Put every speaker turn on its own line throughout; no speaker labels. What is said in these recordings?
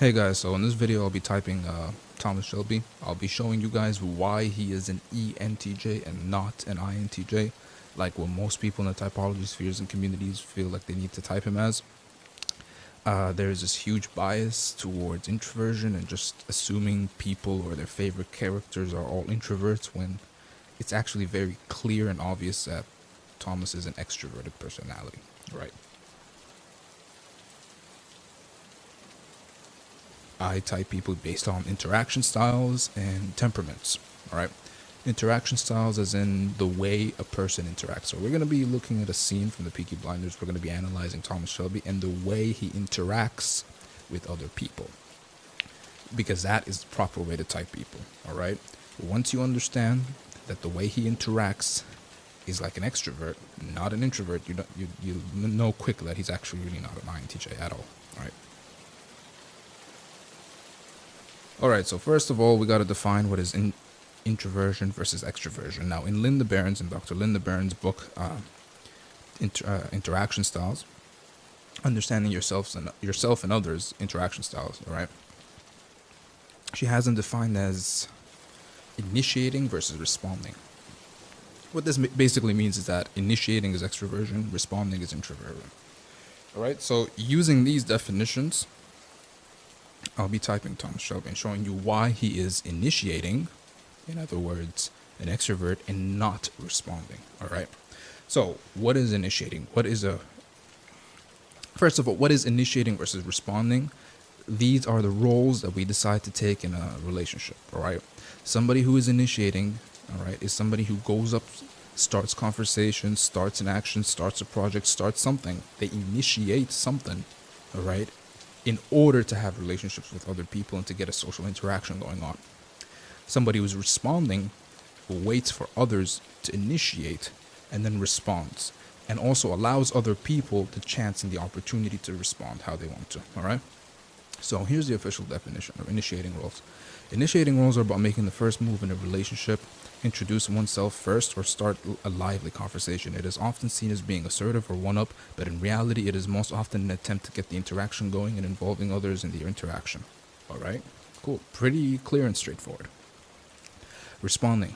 Hey guys, so in this video I'll be typing Thomas Shelby. I'll be showing you guys why he is an ENTJ and not an INTJ, like what most people in the typology spheres and communities feel like they need to type him as. There's this huge bias towards introversion and just assuming people or their favorite characters are all introverts when it's actually very clear and obvious that Thomas is an extroverted personality, right? I type people based on interaction styles and temperaments, all right? Interaction styles as in the way a person interacts. So we're going to be looking at a scene from the Peaky Blinders. We're going to be analyzing Thomas Shelby and the way he interacts with other people, because that is the proper way to type people, all right? Once you understand that the way he interacts is like an extrovert, not an introvert, you know quickly that he's actually really not an INTJ at all, all right? Alright, so first of all, we got to define what is introversion versus extroversion. Now, in Dr. Linda Barron's book, Interaction Styles, Understanding Yourself and Others, Interaction Styles, alright? She has them defined as initiating versus responding. What this basically means is that initiating is extroversion, responding is introversion. Alright, so using these definitions, I'll be typing Thomas Shelby and showing you why he is initiating, in other words, an extrovert, and not responding, all right? So what is initiating? First of all, what is initiating versus responding? These are the roles that we decide to take in a relationship, all right? Somebody who is initiating, all right, is somebody who goes up, starts conversation, starts an action, starts a project, starts something. They initiate something, all right, in order to have relationships with other people and to get a social interaction going on. Somebody who's responding waits for others to initiate and then responds, and also allows other people the chance and the opportunity to respond how they want to, all right? So here's the official definition of initiating roles. Initiating roles are about making the first move in a relationship, introduce oneself first, or start a lively conversation. It is often seen as being assertive or one-up, but in reality it is most often an attempt to get the interaction going and involving others in the interaction. Alright? Cool. Pretty clear and straightforward. Responding.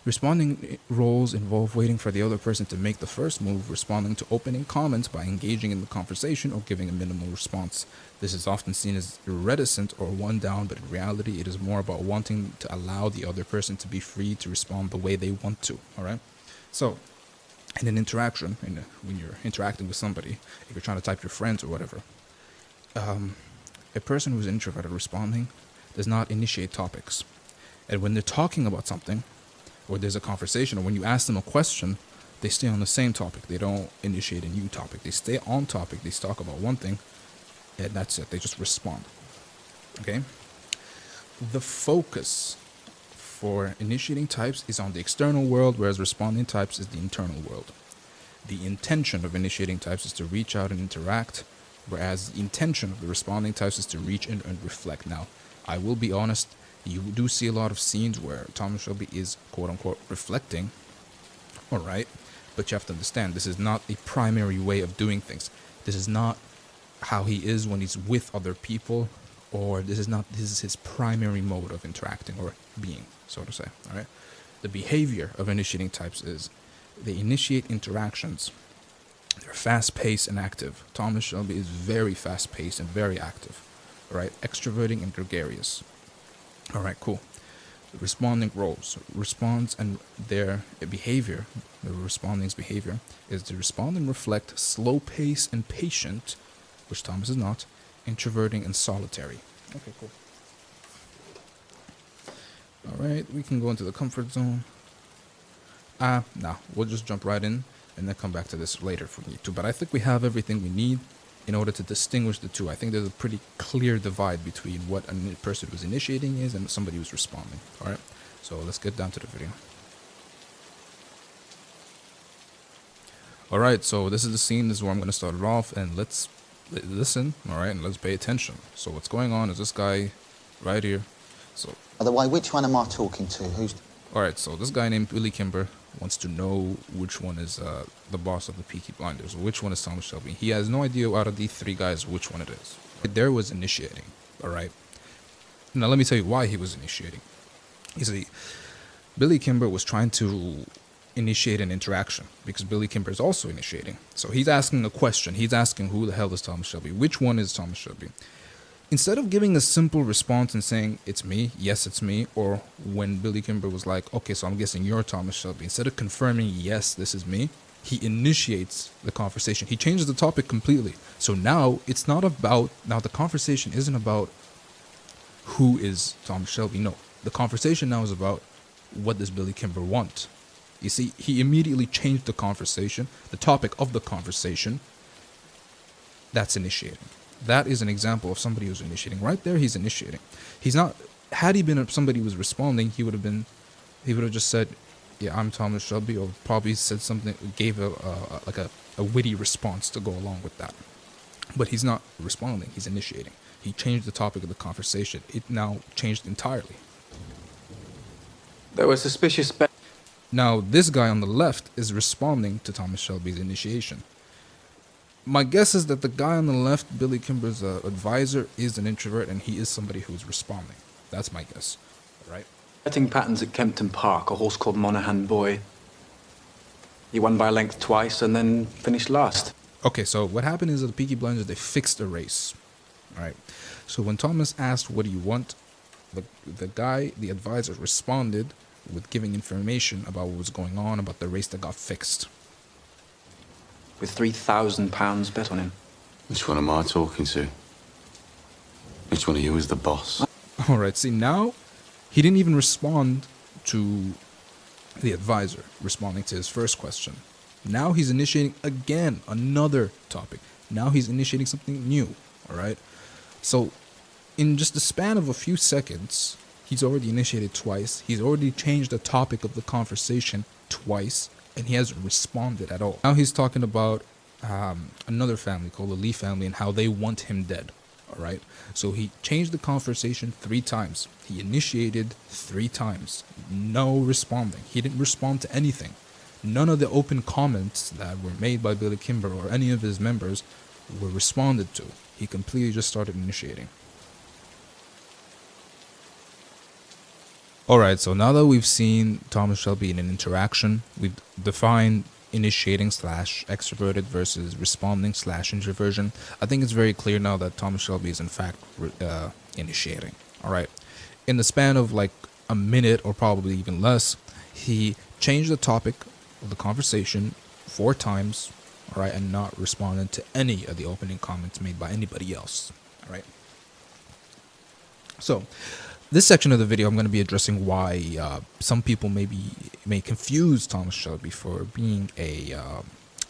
Responding roles involve waiting for the other person to make the first move, responding to opening comments by engaging in the conversation or giving a minimal response. This is often seen as reticent or one down, but in reality it is more about wanting to allow the other person to be free to respond the way they want to, alright? So, in an interaction, when you're interacting with somebody, if you're trying to type your friends or whatever, a person who's introverted responding does not initiate topics. And when they're talking about something, or there's a conversation, or when you ask them a question, they stay on the same topic. They don't initiate a new topic. They stay on topic. They talk about one thing, and that's it. They just respond. Okay? The focus for initiating types is on the external world, whereas responding types is the internal world. The intention of initiating types is to reach out and interact, whereas the intention of the responding types is to reach in and reflect. Now, I will be honest, you do see a lot of scenes where Thomas Shelby is quote-unquote reflecting, all right? But you have to understand, this is not the primary way of doing things. This is not how he is when he's with other people, or this is his primary mode of interacting or being, so to say, all right? The behavior of initiating types is they initiate interactions. They're fast-paced and active. Thomas Shelby is very fast-paced and very active, all right? Extroverting and gregarious. All right, cool. Responding roles. Response and their behavior, the responding's behavior, is to respond and reflect, slow pace and patient, which Thomas is not, introverting and solitary. Okay, cool. All right, we can go into the comfort zone. Nah, we'll just jump right in and then come back to this later if we need to. But I think we have everything we need in order to distinguish the two. I think there's a pretty clear divide between what a person who's initiating is and somebody who's responding. All right, so let's get down to the video. All right, so this is the scene. This is where I'm going to start it off, and let's listen, all right, and let's pay attention. So what's going on is this guy right here. So,
by the way, which one am I talking to? Who's...
All right, so this guy named Willie Kimber wants to know which one is the boss of the Peaky Blinders, or which one is Thomas Shelby. He has no idea out of these three guys which one it is. There was initiating, all right? Now, let me tell you why he was initiating. You see, Billy Kimber was trying to initiate an interaction because Billy Kimber is also initiating. So he's asking a question. He's asking, who the hell is Thomas Shelby? Which one is Thomas Shelby? Instead of giving a simple response and saying, it's me, yes, it's me, or when Billy Kimber was like, okay, so I'm guessing you're Thomas Shelby, instead of confirming, yes, this is me, he initiates the conversation. He changes the topic completely. So now it's not about, now the conversation isn't about who is Thomas Shelby. No, the conversation now is about what does Billy Kimber want. You see, he immediately changed the conversation, the topic of the conversation. That's initiating. That is an example of somebody who's initiating. Right there, he's initiating. He's not, had he been somebody who was responding, he would have just said, yeah, I'm Thomas Shelby, or probably said something, gave a witty response to go along with that. But he's not responding, he's initiating. He changed the topic of the conversation. It now changed entirely.
There was suspicious
Now, this guy on the left is responding to Thomas Shelby's initiation. My guess is that the guy on the left, Billy Kimber's advisor, is an introvert, and he is somebody who's responding. That's my guess, right?
betting patterns at Kempton Park, a horse called Monaghan Boy. He won by a length twice and then finished last.
Okay, so what happened is that the Peaky Blinders, they fixed a race. All right. So when Thomas asked, what do you want? The guy, the advisor, responded with giving information about what was going on, about the race that got fixed.
With £3,000 bet on him.
Which one am I talking to? Which one of you is the boss?
All right, see, now he didn't even respond to the advisor responding to his first question. Now he's initiating again another topic. Now he's initiating something new, all right? So in just the span of a few seconds, he's already initiated twice. He's already changed the topic of the conversation twice, and he hasn't responded at all. Now he's talking about another family called the Lee family and how they want him dead, all right? So he changed the conversation 3 times. He initiated 3 times. No responding. He didn't respond to anything. None of the open comments that were made by Billy Kimber or any of his members were responded to. He completely just started initiating. Alright, so now that we've seen Thomas Shelby in an interaction, we've defined initiating / extroverted versus responding / introversion. I think it's very clear now that Thomas Shelby is in fact initiating. Alright, in the span of like a minute or probably even less, he changed the topic of the conversation 4 times, all right, and not responded to any of the opening comments made by anybody else, all right? So this section of the video, I'm going to be addressing why some people may confuse Thomas Shelby for being a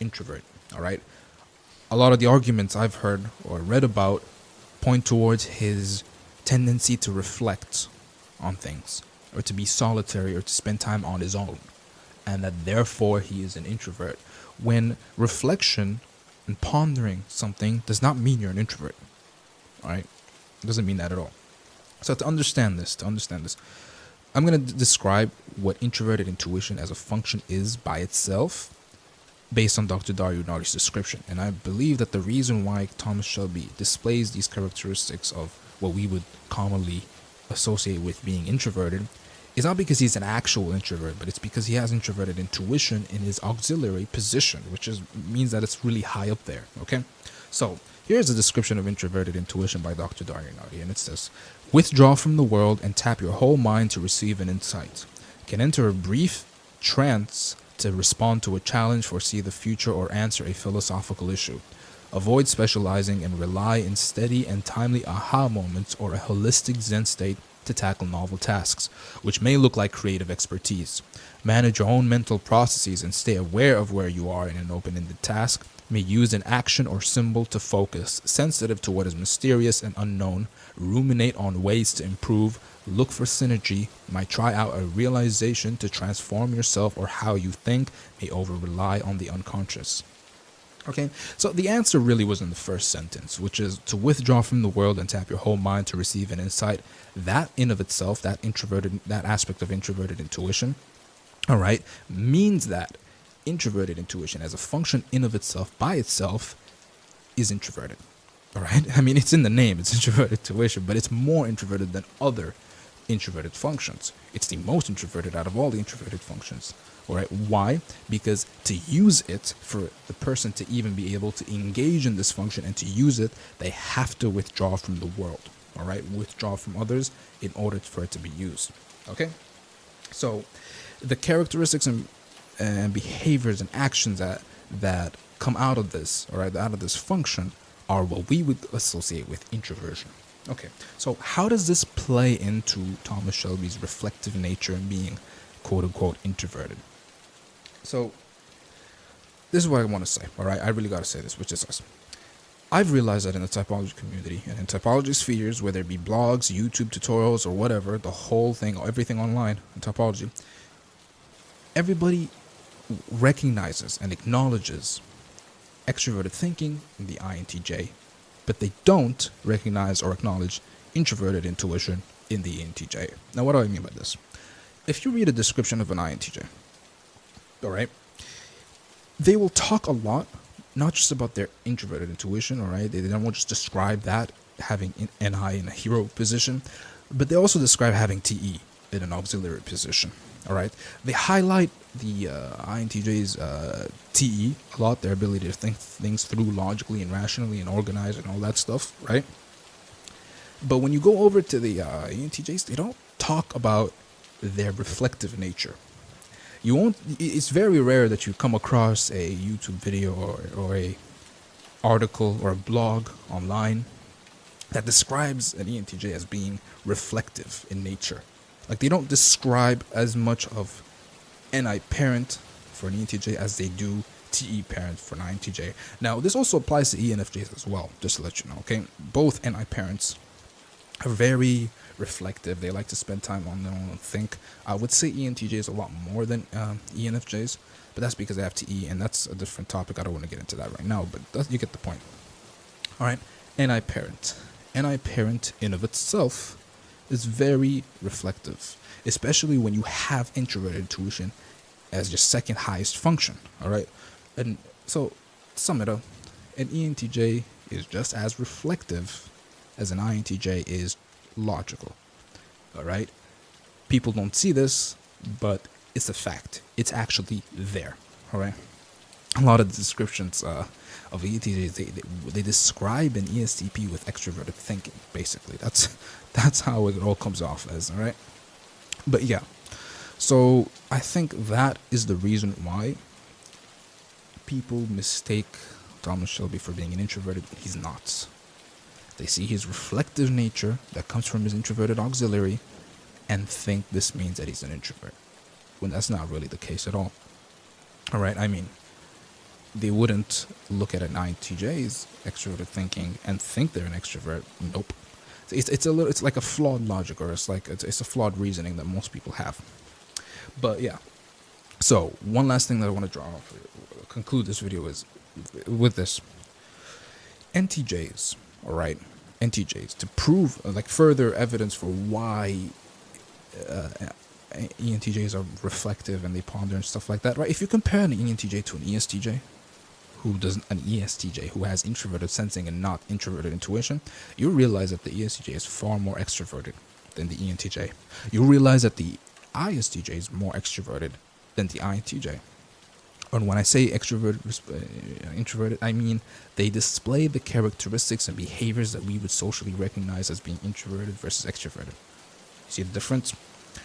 introvert, all right? A lot of the arguments I've heard or read about point towards his tendency to reflect on things, or to be solitary, or to spend time on his own, and that therefore he is an introvert, when reflection and pondering something does not mean you're an introvert, all right? It doesn't mean that at all. So to understand this, I'm going to describe what introverted intuition as a function is by itself based on Dr. Dario Nari's description. And I believe that the reason why Thomas Shelby displays these characteristics of what we would commonly associate with being introverted is not because he's an actual introvert, but it's because he has introverted intuition in his auxiliary position, which means that it's really high up there, okay? So here's a description of introverted intuition by Dr. Dario Nari, and it says, withdraw from the world and tap your whole mind to receive an insight. Can enter a brief trance to respond to a challenge, foresee the future, or answer a philosophical issue. Avoid specializing and rely in steady and timely aha moments or a holistic Zen state to tackle novel tasks, which may look like creative expertise. Manage your own mental processes and stay aware of where you are in an open-ended task. May use an action or symbol to focus, sensitive to what is mysterious and unknown, ruminate on ways to improve, look for synergy, might try out a realization to transform yourself or how you think, may over-rely on the unconscious. Okay, so the answer really was in the first sentence, which is to withdraw from the world and tap your whole mind to receive an insight. That in of itself, that aspect of introverted intuition, all right, means that introverted intuition as a function in of itself, by itself, is introverted. All right. I mean, it's in the name. It's introverted intuition, but it's more introverted than other introverted functions. It's the most introverted out of all the introverted functions. All right. Why? Because to use it, for the person to even be able to engage in this function and to use it, they have to withdraw from the world. All right. Withdraw from others in order for it to be used. Okay. So the characteristics and behaviors and actions that come out of this, all right, out of this function, are what we would associate with introversion. Okay, so how does this play into Thomas Shelby's reflective nature and being quote-unquote introverted? So this is what I want to say, all right? I really got to say this, which is this. I've realized that in the typology community and in typology spheres, whether it be blogs, YouTube tutorials, or whatever, the whole thing, everything online in typology, everybody recognizes and acknowledges extroverted thinking in the INTJ, but they don't recognize or acknowledge introverted intuition in the ENTJ. Now, what do I mean by this? If you read a description of an INTJ, all right, they will talk a lot, not just about their introverted intuition, all right? They don't just describe that, having an NI in a hero position, but they also describe having TE in an auxiliary position, all right? They highlight the INTJ's TE a lot, their ability to think things through logically and rationally and organize and all that stuff, right? But when you go over to the ENTJs, they don't talk about their reflective nature. You won't. It's very rare that you come across a YouTube video or a article or a blog online that describes an ENTJ as being reflective in nature. Like, they don't describe as much of NI parent for an ENTJ as they do TE parent for an INTJ. Now, this also applies to ENFJs as well, just to let you know, okay? Both NI parents are very reflective. They like to spend time on their own and think. I would say ENTJs a lot more than ENFJs, but that's because they have TE, and that's a different topic. I don't want to get into that right now, but you get the point. All right, NI parent. NI parent in of itself is very reflective, especially when you have introverted intuition as your second highest function. All right, and so to sum it up, an ENTJ is just as reflective as an INTJ is logical. All right, people don't see this, but it's a fact. It's actually there. All right, a lot of the descriptions of ENTJs, they describe an ESTP with extroverted thinking. Basically, that's how it all comes off as. All right, but yeah, so I think that is the reason why people mistake Thomas Shelby for being an introverted when he's not. They see his reflective nature that comes from his introverted auxiliary and think this means that he's an introvert, when that's not really the case at all. All right, I mean, they wouldn't look at an INTJ's extroverted thinking and think they're an extrovert. Nope. It's like a flawed logic, or it's a flawed reasoning that most people have. But yeah. So one last thing that I want to conclude this video is with this. NTJs, all right, NTJs, to prove like further evidence for why ENTJs are reflective and they ponder and stuff like that, right? If you compare an ENTJ to an ESTJ, who has introverted sensing and not introverted intuition, you realize that the ESTJ is far more extroverted than the ENTJ. You realize that the ISTJ is more extroverted than the INTJ. And when I say introverted, I mean they display the characteristics and behaviors that we would socially recognize as being introverted versus extroverted. See the difference?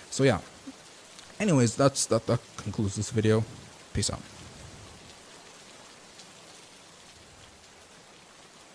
So yeah. Anyways, that concludes this video. Peace out.